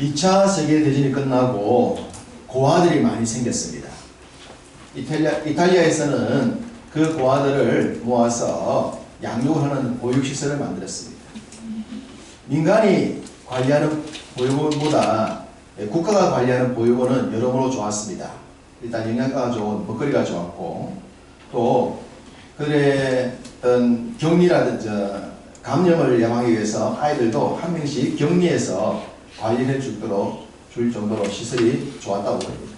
2차 세계대전이 끝나고 고아들이 많이 생겼습니다. 이탈리아에서는 그 고아들을 모아서 양육을 하는 보육시설을 만들었습니다. 민간이 관리하는 보육원보다 국가가 관리하는 보육원은 여러모로 좋았습니다. 일단 영양가가 좋은 먹거리가 좋았고, 또 그들의 어떤 격리라든지 감염을 예방하기 위해서 아이들도 한 명씩 격리해서 관리를 줄 정도로 시설이 좋았다고 합니다.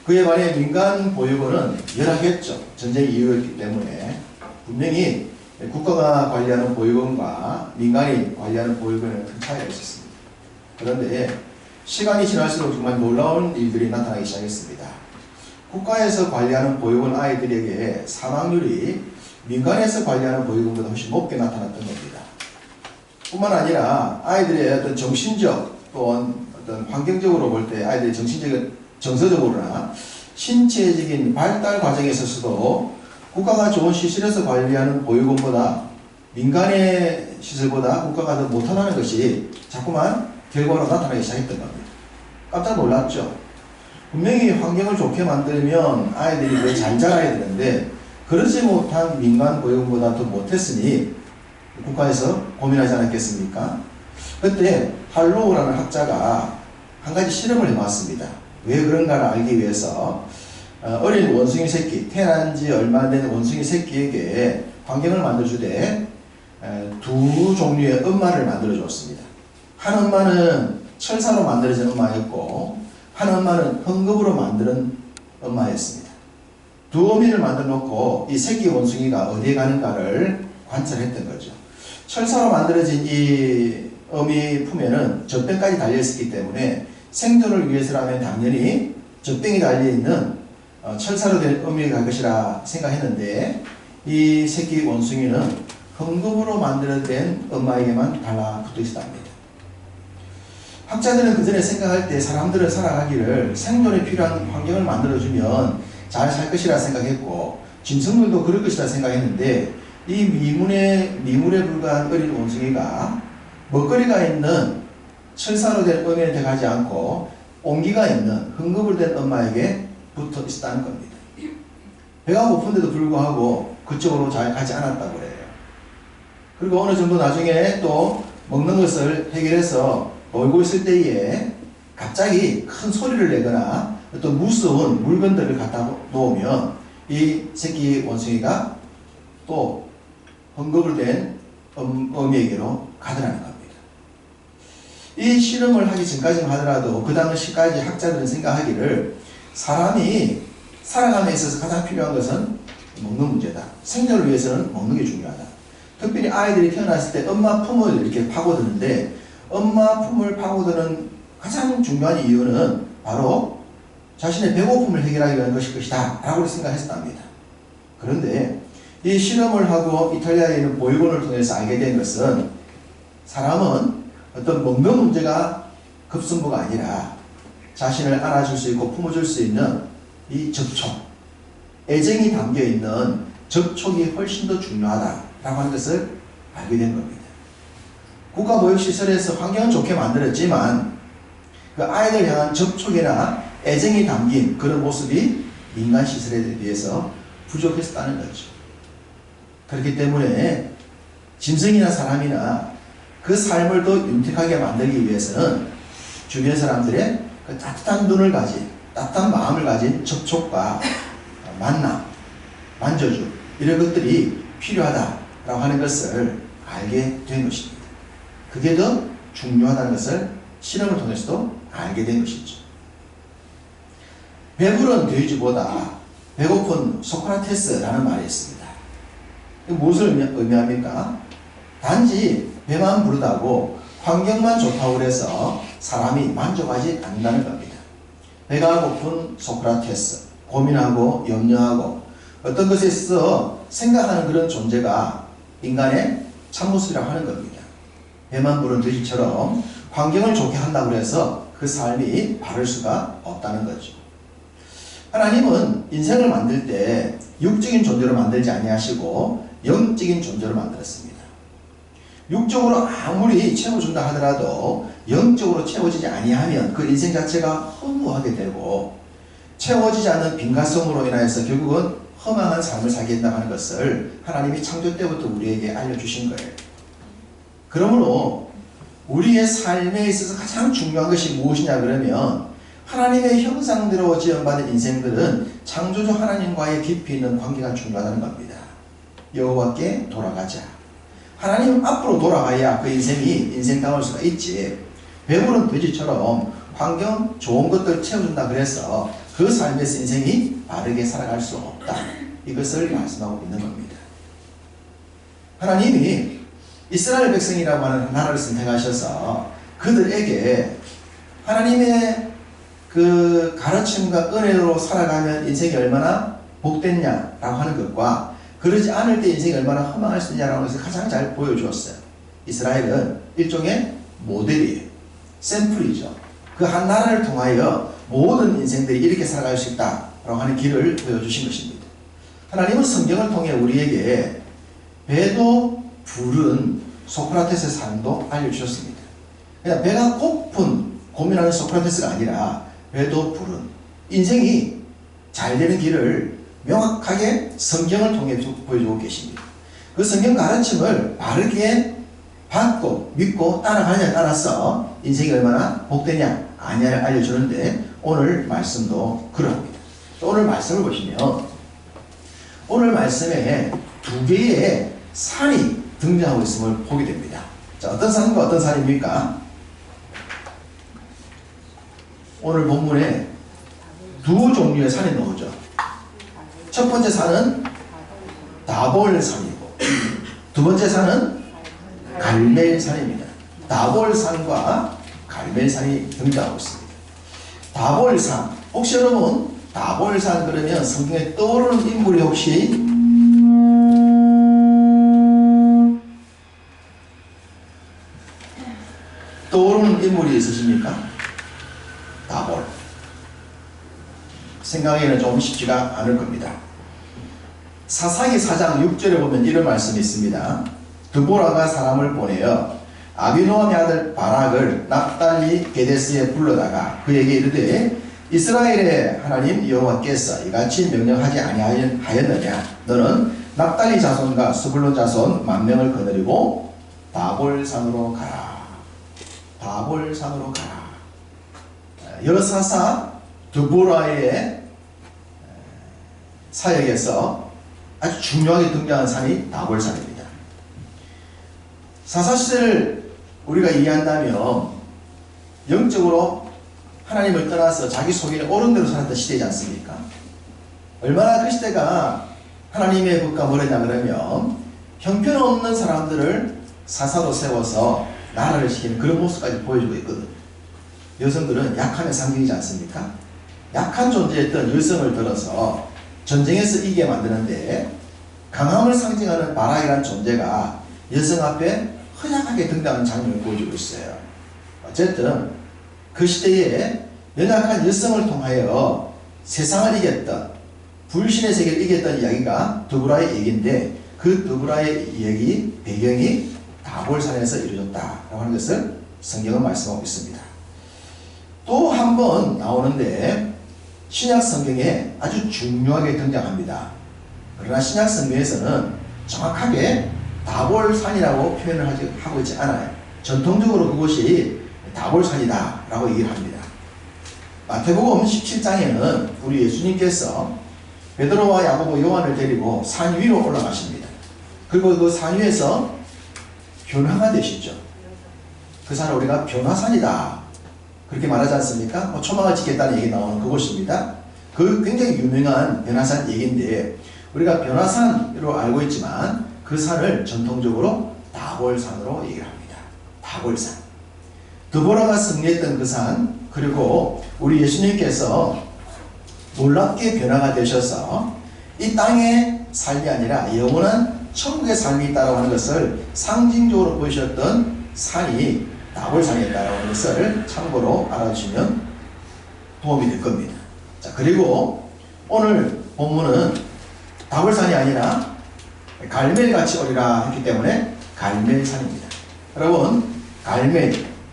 그에 반해 민간 보육원은 열악했죠. 전쟁 이후였기 때문에. 분명히 국가가 관리하는 보육원과 민간이 관리하는 보육원에는 큰 차이가 있었습니다. 그런데 시간이 지날수록 정말 놀라운 일들이 나타나기 시작했습니다. 국가에서 관리하는 보육원 아이들에게 사망률이 민간에서 관리하는 보육원보다 훨씬 높게 나타났던 겁니다. 뿐만 아니라 아이들의 어떤 정신적 또는 어떤 환경적으로 볼 때 아이들의 정서적으로나 신체적인 발달 과정에 있어서도 국가가 좋은 시설에서 관리하는 보육원보다 민간의 시설보다 국가가 더 못하다는 것이 자꾸만 결과로 나타나기 시작했던 겁니다. 깜짝 놀랐죠. 분명히 환경을 좋게 만들면 아이들이 더 잘 자라야 되는데 그러지 못한 민간 보육원보다 더 못했으니 국가에서 고민하지 않았겠습니까? 그때 할로우라는 학자가 한 가지 실험을 해봤습니다. 왜 그런가를 알기 위해서 어린 원숭이 새끼, 태어난 지 얼마 안 된 원숭이 새끼에게 환경을 만들어주되 두 종류의 엄마를 만들어줬습니다. 한 엄마는 철사로 만들어진 엄마였고 한 엄마는 헝겊으로 만드는 엄마였습니다. 두 어미를 만들어 놓고 이 새끼 원숭이가 어디에 가는가를 관찰했던 거죠. 철사로 만들어진 이 어미 품에는 젖병까지 달려있었기 때문에 생존을 위해서라면 당연히 젖병이 달려있는 철사로 된 어미가 갈 것이라 생각했는데 이 새끼 원숭이는 헝겊으로 만들어진 엄마에게만 달라붙어 있었답니다. 학자들은 그 전에 생각할 때 사람들은 살아가기를 생존에 필요한 환경을 만들어주면 잘 살 것이라 생각했고 짐승들도 그럴 것이라 생각했는데 이 미물에 불과한 어린 원숭이가 먹거리가 있는 철사로 된 어미한테 가지 않고 온기가 있는 헝겊으로 된 엄마에게 붙어 있었다는 겁니다. 배가 고픈데도 불구하고 그쪽으로 잘 가지 않았다고 그래요. 그리고 어느 정도 나중에 또 먹는 것을 해결해서 놀고 있을 때에 갑자기 큰 소리를 내거나 어떤 무서운 물건들을 갖다 놓으면 이 새끼 원숭이가 또 헝겊으로 된 어미에게로 가더라는 겁니다. 이 실험을 하기 전까지만 하더라도 그 당시까지 학자들은 생각하기를 사람이 살아감에 있어서 가장 필요한 것은 먹는 문제다. 생존을 위해서는 먹는 게 중요하다. 특별히 아이들이 태어났을 때 엄마 품을 이렇게 파고드는데 엄마 품을 파고드는 가장 중요한 이유는 바로 자신의 배고픔을 해결하기 위한 것일 것이다 라고 생각했답니다. 그런데 이 실험을 하고 이탈리아에 있는 보육원을 통해서 알게 된 것은 사람은 어떤 먹는 문제가 급선무가 아니라 자신을 안아줄 수 있고 품어줄 수 있는 이 접촉, 애정이 담겨있는 접촉이 훨씬 더 중요하다라고 하는 것을 알게 된 겁니다. 국가보육시설에서 환경은 좋게 만들었지만 그 아이들 향한 접촉이나 애정이 담긴 그런 모습이 민간시설에 비해서 부족했다는 거죠. 그렇기 때문에 짐승이나 사람이나 그 삶을 더 윤택하게 만들기 위해서는 주변 사람들의 그 따뜻한 눈을 가진, 따뜻한 마음을 가진 접촉과 만남, 만져줌 이런 것들이 필요하다라고 하는 것을 알게 된 것입니다. 그게 더 중요하다는 것을 실험을 통해서도 알게 된 것이죠. 배부른 돼지보다 배고픈 소크라테스라는 말이 있습니다. 무엇을 의미합니까? 단지 배만 부르다고 환경만 좋다고 해서 사람이 만족하지 않는다는 겁니다. 배가 고픈 소크라테스, 고민하고 염려하고 어떤 것에 있어서 생각하는 그런 존재가 인간의 참모습이라고 하는 겁니다. 배만 부른 돼지처럼 환경을 좋게 한다고 해서 그 삶이 바를 수가 없다는 거죠. 하나님은 인생을 만들 때 육적인 존재로 만들지 아니하시고 영적인 존재로 만들었습니다. 육적으로 아무리 채워준다 하더라도 영적으로 채워지지 아니하면 그 인생 자체가 허무하게 되고, 채워지지 않는 빈곤성으로 인하여서 결국은 허망한 삶을 살게 된다고 하는 것을 하나님이 창조 때부터 우리에게 알려주신 거예요. 그러므로 우리의 삶에 있어서 가장 중요한 것이 무엇이냐 그러면, 하나님의 형상대로 지음받은 인생들은 창조주 하나님과의 깊이 있는 관계가 중요하다는 겁니다. 여호와께 돌아가자. 하나님 앞으로 돌아가야 그 인생이 인생다울 수가 있지. 배부른 돼지처럼 환경 좋은 것들 채워준다 그래서 그 삶에서 인생이 바르게 살아갈 수 없다. 이것을 말씀하고 있는 겁니다. 하나님이 이스라엘 백성이라고 하는 나라를 선택하셔서 그들에게 하나님의 그 가르침과 은혜로 살아가면 인생이 얼마나 복됐냐라고 하는 것과 그러지 않을 때 인생이 얼마나 허망할 수 있냐라는 것을 가장 잘 보여주었어요. 이스라엘은 일종의 모델이에요. 샘플이죠. 그 한 나라를 통하여 모든 인생들이 이렇게 살아갈 수 있다라고 하는 길을 보여주신 것입니다. 하나님은 성경을 통해 우리에게 배도 부른 소크라테스의 삶도 알려주셨습니다. 그냥 배가 고픈 고민하는 소크라테스가 아니라 배도 부른 인생이 잘 되는 길을 명확하게 성경을 통해 보여주고 계십니다. 그 성경 가르침을 바르게 받고 믿고 따라가냐에 따라서 인생이 얼마나 복되냐 아니냐를 알려주는데, 오늘 말씀도 그럽니다. 오늘 말씀을 보시면 오늘 말씀에 두 개의 산이 등장하고 있음을 보게 됩니다. 자, 어떤 산과 어떤 산입니까? 오늘 본문에 두 종류의 산이 나오죠. 첫 번째 산은 다볼산이고 두 번째 산은 갈멜산입니다. 다볼산과 갈멜산이 등장하고 있습니다. 다볼산, 혹시 여러분 다볼산 그러면 성경에 떠오르는 인물이 혹시 떠오르는 인물이 있으십니까? 다볼. 생각에는 좀 쉽지가 않을 겁니다. 사사기 4장 6절에 보면 이런 말씀이 있습니다. 드보라가 사람을 보내어 아비노함의 아들 바락을 납달리 게데스에 불러다가 그에게 이르되, 이스라엘의 하나님 여호와께서 이같이 명령하지 아니하였느냐? 너는 납달리 자손과 스불론 자손 10,000명을 거느리고 다볼산으로 가라. 다볼산으로 가라. 여사사 드보라의 사역에서 아주 중요하게 등장한 산이 다볼산입니다. 사사시대를 우리가 이해한다면 영적으로 하나님을 떠나서 자기 속에 옳은 대로 살았던 시대이지 않습니까? 얼마나 그 시대가 하나님의 법과 멀었냐 그러면 형편없는 사람들을 사사로 세워서 나라를 시키는 그런 모습까지 보여주고 있거든요. 여성들은 약함의 상징이지 않습니까? 약한 존재였던 여성을 들어서 전쟁에서 이기게 만드는데, 강함을 상징하는 바락이라는 존재가 여성 앞에 허약하게 등장하는 장면을 보여주고 있어요. 어쨌든 그 시대에 연약한 여성을 통하여 세상을 이겼던, 불신의 세계를 이겼던 이야기가 드보라의 얘기인데, 그 드보라의 이야기 배경이 다볼산에서 이루어졌다라고 하는 것을 성경은 말씀하고 있습니다. 또 한 번 나오는데 신약 성경에 아주 중요하게 등장합니다. 그러나 신약 성경에서는 정확하게 다볼산이라고 표현을 하고 있지 않아요. 전통적으로 그곳이 다볼산이다 라고 얘기를 합니다. 마태복음 17장에는 우리 예수님께서 베드로와 야고보 요한을 데리고 산 위로 올라가십니다. 그리고 그 산 위에서 변화가 되시죠. 그 산을 우리가 변화산이다 그렇게 말하지 않습니까? 초막을 짓겠다는 얘기 나오는 그곳입니다. 그 굉장히 유명한 변화산 얘기인데, 우리가 변화산으로 알고 있지만 그 산을 전통적으로 다볼산으로 얘기를 합니다. 다볼산. 드보라가 승리했던 그 산, 그리고 우리 예수님께서 놀랍게 변화가 되셔서 이 땅의 삶이 아니라 영원한 천국의 삶이 있다고 하는 것을 상징적으로 보이셨던 산이 다볼산이었다고 하는 것을 참고로 알아주시면 도움이 될 겁니다. 자, 그리고 오늘 본문은 다볼산이 아니라 갈멜같이 오리라 했기 때문에 갈멜산입니다. 여러분,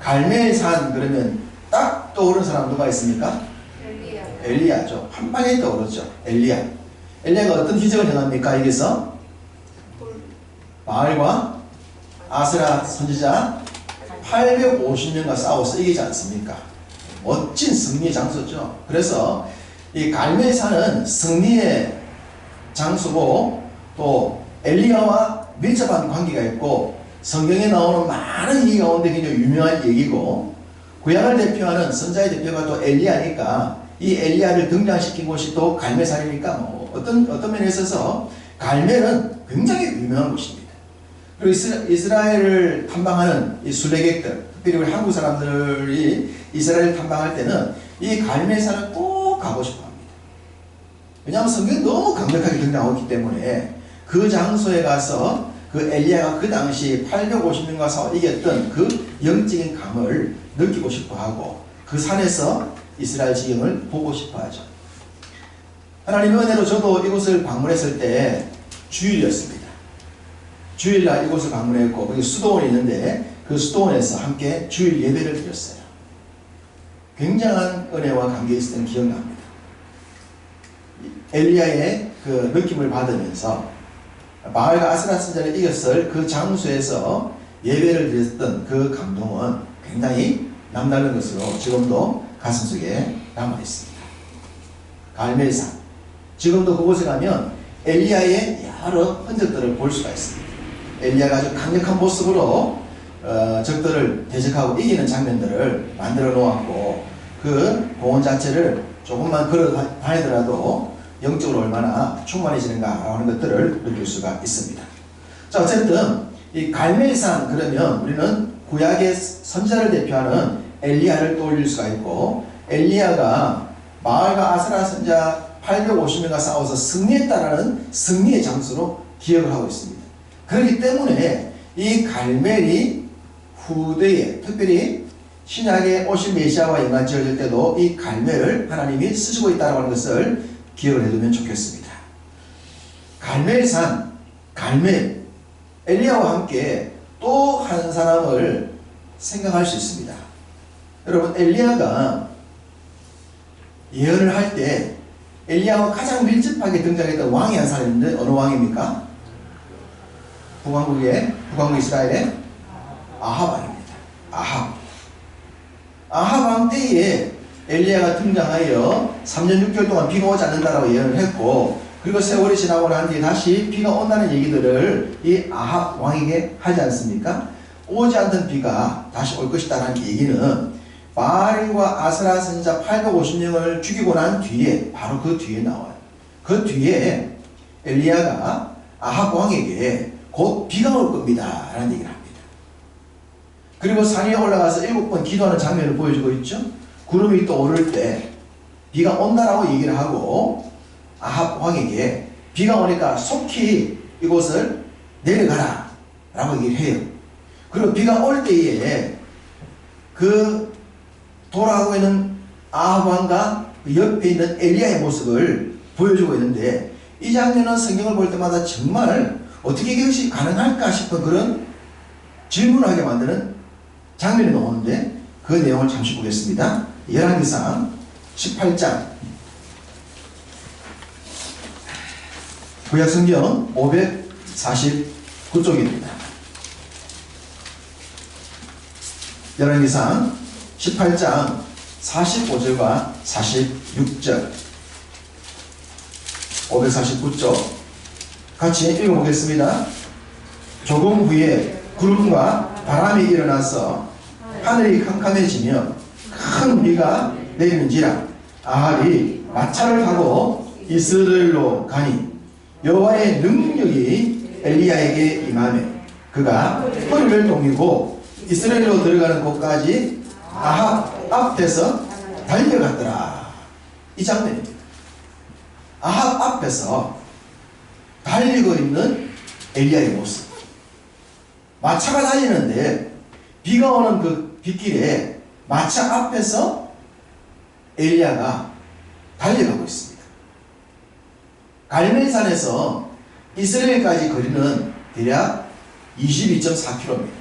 갈멜산 그러면 딱 떠오르는 사람 누가 있습니까? 엘리야죠. 한 방에 떠오르죠. 엘리야가 어떤 기적을 행합니까? 여기서 바알과 아세라 선지자 850명과 싸워서 이기지 않습니까? 멋진 승리의 장소죠. 그래서 이 갈멜산은 승리의 장소고 또 엘리야와 밀접한 관계가 있고 성경에 나오는 많은 얘기 가운데 굉장히 유명한 얘기고 구약을 대표하는 선자의 대표가 또 엘리야니까 이 엘리야를 등장시킨 곳이 또 갈멜산이니까 뭐 어떤 면에 있어서 갈멜은 굉장히 유명한 곳입니다. 그리고 이스라엘을 탐방하는 이 순례객들, 특별히 우리 한국 사람들이 이스라엘을 탐방할 때는 이 갈멜산을 꼭 가고 싶어 합니다. 왜냐하면 성경이 너무 강력하게 등장하고 있기 때문에 그 장소에 가서 그 엘리야가 그 당시 850명과 싸워 이겼던 그 영적인 감을 느끼고 싶어 하고 그 산에서 이스라엘 지경을 보고 싶어 하죠. 하나님의 은혜로 저도 이곳을 방문했을 때 주일이었습니다. 주일날 이곳을 방문했고 거기 수도원이 있는데 그 수도원에서 함께 주일 예배를 드렸어요. 굉장한 은혜와 감격이 있었던 기억납니다. 엘리야의 그 느낌을 받으면서 바알과 아세라 선지자를 이겼을 그 장소에서 예배를 드렸던 그 감동은 굉장히 남다른 것으로 지금도 가슴속에 남아 있습니다. 갈멜산. 지금도 그곳에 가면 엘리야의 여러 흔적들을 볼 수가 있습니다. 엘리야가 아주 강력한 모습으로 적들을 대적하고 이기는 장면들을 만들어 놓았고 그 공원 자체를 조금만 걸어 다니더라도 영적으로 얼마나 충만해지는가 하는 것들을 느낄 수가 있습니다. 자, 어쨌든 이 갈멜산 그러면 우리는 구약의 선지자를 대표하는 엘리야를 떠올릴 수가 있고 엘리야가 바알과 아세라 선지자 850명과 싸워서 승리했다라는 승리의 장소로 기억을 하고 있습니다. 그렇기 때문에 이 갈멜이 후대에 특별히 신약에 오신 메시아와 연관 지어질 때도 이 갈멜을 하나님이 쓰시고 있다는 것을 기억을 해두면 좋겠습니다. 갈멜산, 갈멜, 엘리야와 함께 또 한 사람을 생각할 수 있습니다. 여러분, 엘리야가 예언을 할 때 엘리야와 가장 밀접하게 등장했던 왕이 한 사람인데 어느 왕입니까? 북왕국 이스라엘의 아합 왕입니다. 아합 왕 때에 엘리야가 등장하여 3년 6개월 동안 비가 오지 않는다라고 예언을 했고 그리고 세월이 지나고 난 뒤에 다시 비가 온다는 얘기들을 이 아합 왕에게 하지 않습니까? 오지 않던 비가 다시 올 것이다라는 얘기는 바알과 아세라 선지자 850명을 죽이고 난 뒤에 바로 그 뒤에 나와요. 그 뒤에 엘리야가 아합 왕에게 곧 비가 올 겁니다 라는 얘기를 합니다. 그리고 산에 올라가서 7번 기도하는 장면을 보여주고 있죠. 구름이 또 오를 때 비가 온다라고 얘기를 하고 아합 왕에게 비가 오니까 속히 이곳을 내려가라 라고 얘기를 해요. 그리고 비가 올 때에 그 돌아가고 있는 아합 왕과 그 옆에 있는 엘리야의 모습을 보여주고 있는데 이 장면은 성경을 볼 때마다 정말 어떻게 이것이 가능할까 싶은 그런 질문을 하게 만드는 장면이 나오는데 그 내용을 잠시 보겠습니다. 열왕기상 18장 구약성경 549쪽입니다. 열왕기상 18장 45절과 46절 549쪽 같이 읽어보겠습니다. 조금 후에 구름과 바람이 일어나서 하늘이 캄캄해지며 큰 비가 내리는지라 아합이 마차를 타고 이스라엘로 가니 여호와의 능력이 엘리야에게 임하며 그가 허리를 동이고 이스라엘로 들어가는 곳까지 아합 앞에서 달려갔더라. 이 장면입니다. 아합 앞에서 달리고 있는 엘리야의 모습. 마차가 달리는데 비가 오는 그 빗길에 마차 앞에서 엘리야가 달려가고 있습니다. 갈멜산에서 이스라엘까지 거리는 대략 22.4km입니다.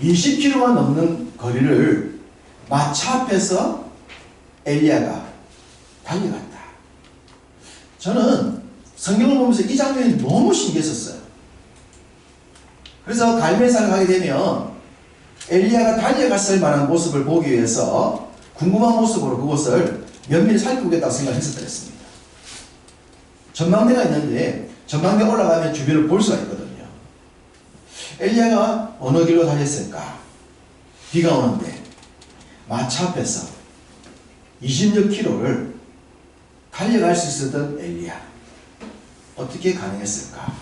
20km가 넘는 거리를 마차 앞에서 엘리야가 달려갔다. 저는 성경을 보면서 이 장면이 너무 신기했었어요. 그래서 갈멜산을 가게 되면 엘리야가 달려갔을 만한 모습을 보기 위해서 궁금한 모습으로 그곳을 면밀히 살펴보겠다고 생각했었습니다. 전망대가 있는데 전망대 올라가면 주변을 볼 수가 있거든요. 엘리야가 어느 길로 달렸을까? 비가 오는데 마차 앞에서 20여 킬로를 달려갈 수 있었던 엘리야. 어떻게 가능했을까?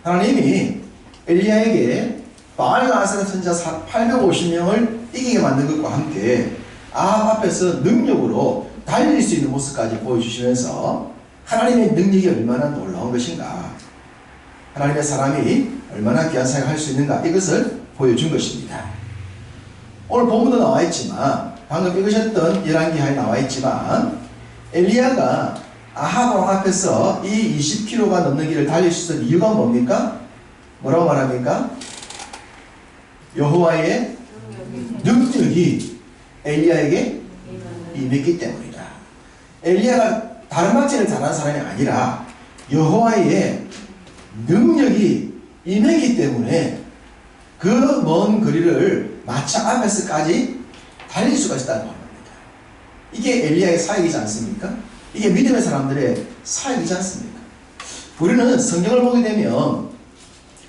하나님이 엘리야에게 바알과 아세라 선지자 850명을 이기게 만든 것과 함께 아합 앞에서 능력으로 달릴 수 있는 모습까지 보여주시면서 하나님의 능력이 얼마나 놀라운 것인가, 하나님의 사람이 얼마나 귀한 사역을 할 수 있는가, 이것을 보여준 것입니다. 오늘 본문도 나와 있지만, 방금 읽으셨던 열왕기하에 나와 있지만, 엘리야가 아합 왕 앞에서 이 20km가 넘는 길을 달릴 수 있는 이유가 뭡니까? 뭐라고 말합니까? 여호와의 능력이 엘리야에게 임했기 때문이다. 엘리야가 다른 방식을 잘하는 사람이 아니라 여호와의 능력이 임했기 때문에 그 먼 거리를 마차 앞에서까지 달릴 수가 있다는 겁니다. 이게 엘리야의 사역이지 않습니까? 이게 믿음의 사람들의 사역이지 않습니까? 우리는 성경을 보게 되면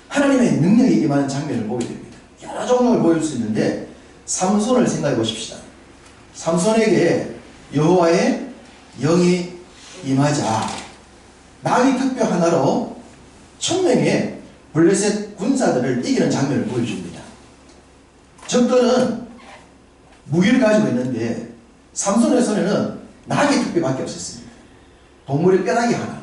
하나님의 능력이 임하는 장면을 보게 됩니다. 여러 종목을 보일 수 있는데 삼손을 생각해 보십시다. 삼손에게 여호와의 영이 임하자 나귀 특표 하나로 1000명의 블레셋 군사들을 이기는 장면을 보여줍니다. 적들은 무기를 가지고 있는데 삼손의 손에는 나귀 특표밖에 없었습니다. 동물의 뼈다귀 하나.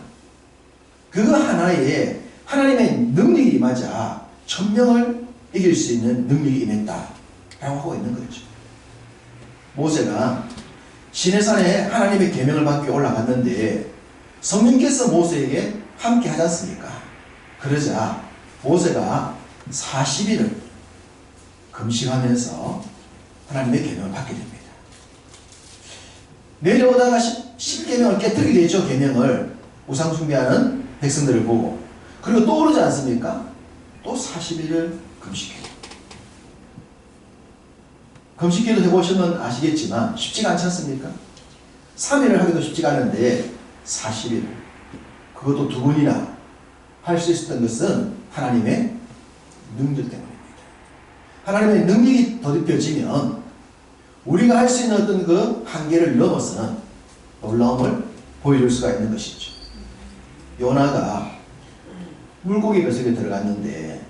그거 하나에 하나님의 능력이 임하자 1000명을 이길 수 있는 능력이 임했다 라고 하고 있는 거죠. 모세가 시내산에 하나님의 계명을 받기 올라갔는데 성령께서 모세에게 함께 하지 않습니까? 그러자 모세가 40일을 금식하면서 하나님의 계명을 받게 됩니다. 내려오다가 10계명을 깨뜨리게 되죠. 계명을 우상 숭배하는 백성들을 보고. 그리고 또 오르지 않습니까? 또 40일을 금식해요. 금식기도 해보시면 아시겠지만 쉽지가 않지 않습니까? 3일을 하기도 쉽지가 않은데 40일, 그것도 2번이나 할 수 있었던 것은 하나님의 능력 때문입니다. 하나님의 능력이 더딥혀지면 우리가 할 수 있는 어떤 그 한계를 넘어서는 놀라움을 보여줄 수가 있는 것이죠. 요나가 물고기 뱃속에 들어갔는데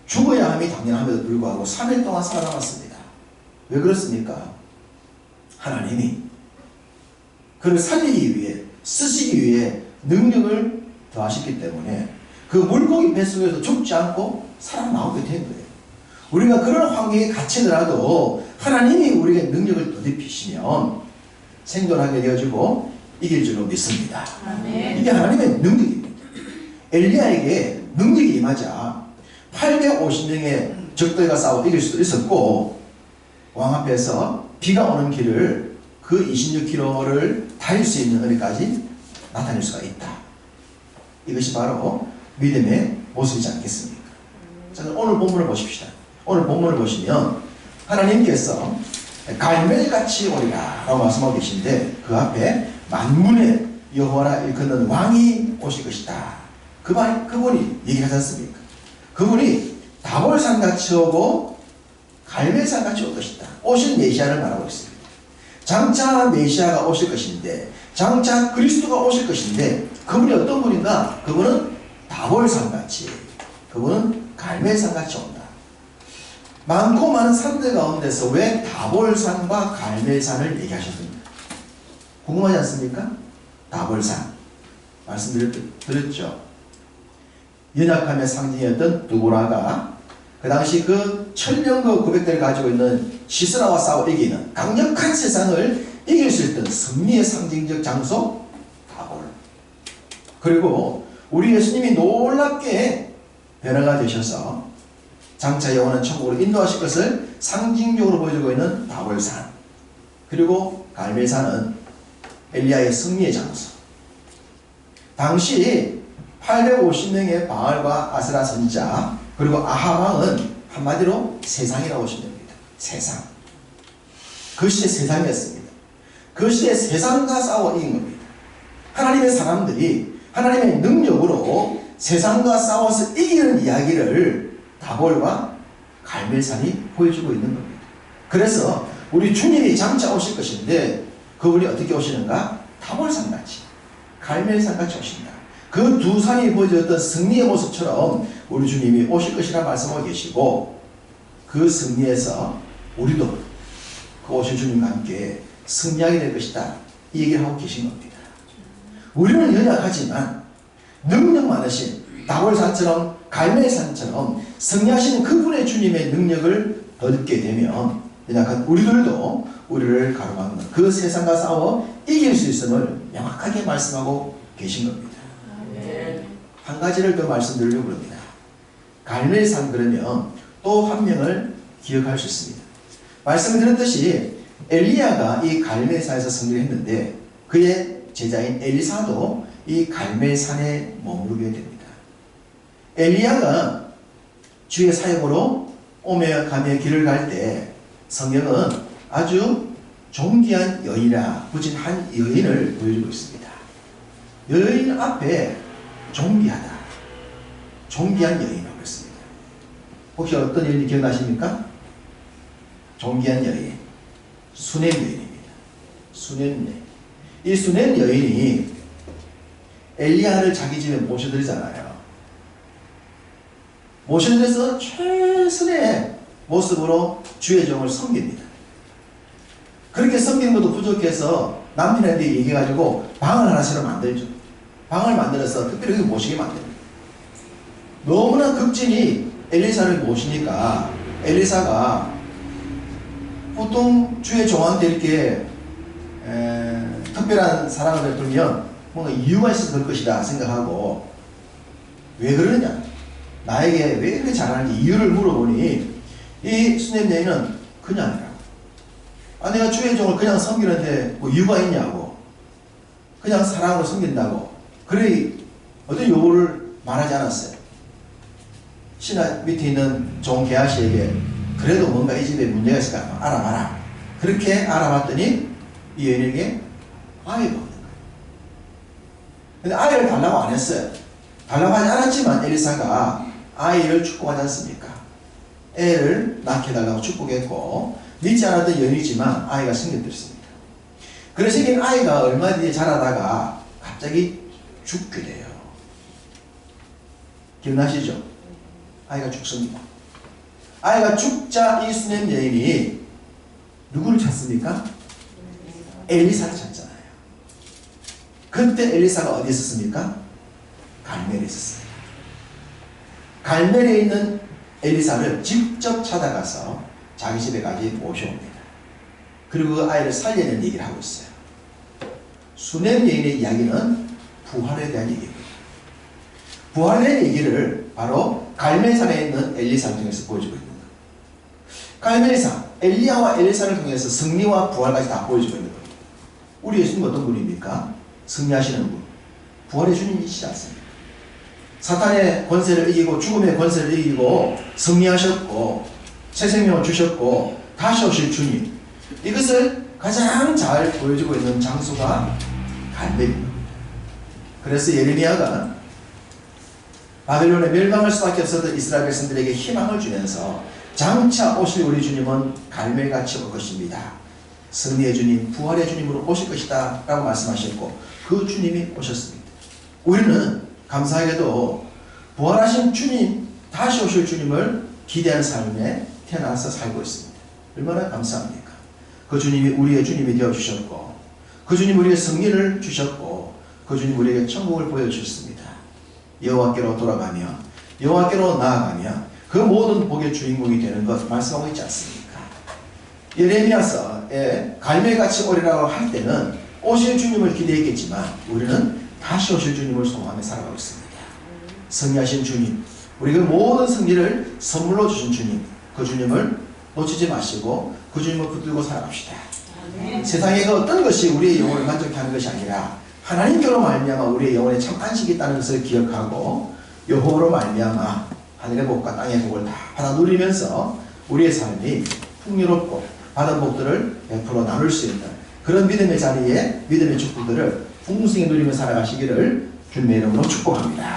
죽어야 함이 당연함에도 불구하고 3일 동안 살아남았습니다. 왜 그렇습니까? 하나님이 그를 살리기 위해, 쓰시기 위해 능력을 더하셨기 때문에 그 물고기 뱃속에서 죽지 않고 살아나오게 된 거예요. 우리가 그런 환경에 갇히더라도 하나님이 우리에게 능력을 더딥히시면 생존하게 되어지고 이길 줄로 믿습니다. 아멘. 이게 하나님의 능력입니다. 엘리야에게 능력이 임하자 850명의 적들과 싸워 이길 수도 있었고, 왕 앞에서 비가 오는 길을 그 26km를 달릴 수 있는 은혜까지 나타낼 수가 있다. 이것이 바로 믿음의 모습이지 않겠습니까? 자, 오늘 본문을 보십시다. 오늘 본문을 보시면 하나님께서 갈멜같이 오리라 라고 말씀하고 계신데 그 앞에 만군의 여호와라 일컫는 왕이 오실 것이다. 그분이 얘기하지 않습니까? 그분이 다볼산같이 오고 갈멜산같이 올 것이다. 오실 메시아를 말하고 있습니다. 장차 메시아가 오실 것인데, 장차 그리스도가 오실 것인데, 그분이 어떤 분인가? 그분은 다볼산같이, 그분은 갈멜산같이 온다. 많고 많은 산들 가운데서 왜 다볼산과 갈멜산을 얘기하셨습니까? 궁금하지 않습니까? 다볼산 말씀드렸죠. 연약함의 상징이었던 두보라가 그 당시 그 천년거 900대를 가지고 있는 시스라와 싸워 이기는 강력한 세상을 이길 수 있던 승리의 상징적 장소 다볼. 그리고 우리 예수님이 놀랍게 변화가 되셔서 장차 영원한 천국으로 인도하실 것을 상징적으로 보여주고 있는 다볼산, 그리고 갈멜산은 엘리야의 승리의 장소. 당시 850명의 바알과 아세라 선지자, 그리고 아하방은 한마디로 세상이라고 보시면 됩니다. 세상. 그 시대 세상이었습니다. 그 시대 세상과 싸워 이긴 겁니다. 하나님의 사람들이 하나님의 능력으로 세상과 싸워서 이기는 이야기를 다볼과 갈멜산이 보여주고 있는 겁니다. 그래서 우리 주님이 장차 오실 것인데 그분이 어떻게 오시는가? 다볼산같이, 갈멜산같이 오신다. 그 두 산이 보여줬던 승리의 모습처럼 우리 주님이 오실 것이라 말씀하고 계시고, 그 승리에서 우리도 그 오실 주님과 함께 승리하게 될 것이다, 이 얘기를 하고 계신 겁니다. 우리는 연약하지만 능력 많으신 다볼산처럼 갈멜산처럼 승리하신 그분의 주님의 능력을 얻게 되면 연약한 우리들도 우리를 가로막는 그 세상과 싸워 이길 수 있음을 명확하게 말씀하고 계신 겁니다. 한 가지를 더 말씀드리려고 합니다. 갈멜산 그러면 또 한 명을 기억할 수 있습니다. 말씀드렸듯이 엘리야가 이 갈멜산에서 승리를 했는데 그의 제자인 엘리사도 이 갈멜산에 머무르게 됩니다. 엘리야가 주의 사역으로 오며 가며 길을 갈 때 성경은 아주 존귀한 여인이라 붙인 한 여인을 보여주고 있습니다. 여인 앞에 존귀하다, 존귀한 여인이라고 했습니다. 혹시 어떤 여인이 기억나십니까? 존귀한 여인, 수넴 여인입니다. 수넴 여인. 이 수넴 여인이 엘리야를 자기 집에 모셔드리잖아요. 모셔드려서 최선의 모습으로 주의 종을 섬깁니다. 그렇게 섬기는 것도 부족해서 남편한테 얘기해가지고 방을 하나 새로 만들죠. 방을 만들어서 특별히 여기 모시게 만듭니다. 너무나 극진히 엘리사를 모시니까 엘리사가 보통 주의 종한테 이렇게 특별한 사랑을 베풀면 뭔가 이유가 있어서 그럴 것이다 생각하고, 왜 그러느냐, 나에게 왜 이렇게 잘하는지 이유를 물어보니 이 수넴 여인은 그냥이라고. 내가 주의 종을 그냥 섬기는데 뭐 이유가 있냐고, 그냥 사랑으로 섬긴다고. 그래 어떤 요구를 말하지 않았어요. 신하 밑에 있는 종 게하시에게 그래도 뭔가 이 집에 문제가 있을까 알아봐라. 그렇게 알아봤더니 이 여인에게 아이가 없는 거예요. 근데 아이를 달라고 안 했어요. 달라고 하지 않았지만 엘리사가 아이를 축복하지 않습니까? 애를 낳게 해달라고 축복했고, 믿지 않았던 여인이지만 아이가 생겼습니다. 그래서 이 아이가 얼마 뒤에 자라다가 갑자기 죽게 돼요. 기억나시죠? 아이가 죽습니다. 아이가 죽자 이 수넴 여인이 누구를 찾습니까? 엘리사를 찾잖아요. 그때 엘리사가 어디 있었습니까? 갈멜에 있었어요. 갈멜에 있는 엘리사를 직접 찾아가서 자기 집에까지 모셔옵니다. 그리고 그 아이를 살려내는 얘기를 하고 있어요. 수넴 여인의 이야기는 부활에 대한 얘기입니다. 부활의 얘기를 바로 갈멜산에 있는 엘리사를 통해서 보여주고 있는 거예요. 갈멜산, 엘리야와 엘리사를 통해서 승리와 부활까지 다 보여주고 있는 겁니다. 우리 예수님 어떤 분입니까? 승리하시는 분, 부활의 주님이시지 않습니까? 사탄의 권세를 이기고 죽음의 권세를 이기고 승리하셨고 새 생명을 주셨고 다시 오실 주님, 이것을 가장 잘 보여주고 있는 장소가 갈멜입니다. 그래서 예레미야가 바벨론에 멸망할 수밖에 없었던 이스라엘 백성들에게 희망을 주면서 장차 오실 우리 주님은 갈멜같이 올 것입니다. 승리의 주님, 부활의 주님으로 오실 것이다 라고 말씀하셨고, 그 주님이 오셨습니다. 우리는 감사하게도 부활하신 주님, 다시 오실 주님을 기대하는 삶에 태어나서 살고 있습니다. 얼마나 감사합니까? 그 주님이 우리의 주님이 되어주셨고, 그 주님 우리에게 승리를 주셨고, 그 주님 우리에게 천국을 보여주셨습니다. 여호와께로 돌아가며 여호와께로 나아가며 그 모든 복의 주인공이 되는 것 말씀하고 있지 않습니까? 예레미야서에 갈멜같이 오리라고 할 때는 오실 주님을 기대했겠지만 우리는 다시 오실 주님을 소망하며 살아가고 있습니다. 승리하신 주님, 우리 그 모든 승리를 선물로 주신 주님, 그 주님을 놓치지 마시고 그 주님을 붙들고 살아갑시다. 세상의 그 어떤 것이 우리의 영혼을 만족케 하는 것이 아니라 하나님께로 말미암아 우리의 영혼에 참 안식이 있다는 것을 기억하고 여호와로 말미암아 하늘의 복과 땅의 복을 다 받아 누리면서 우리의 삶이 풍요롭고 받은 복들을 베풀어 나눌 수 있는 그런 믿음의 자리에 믿음의 축복들을 풍성히 누리며 살아가시기를 주님의 이름으로 축복합니다.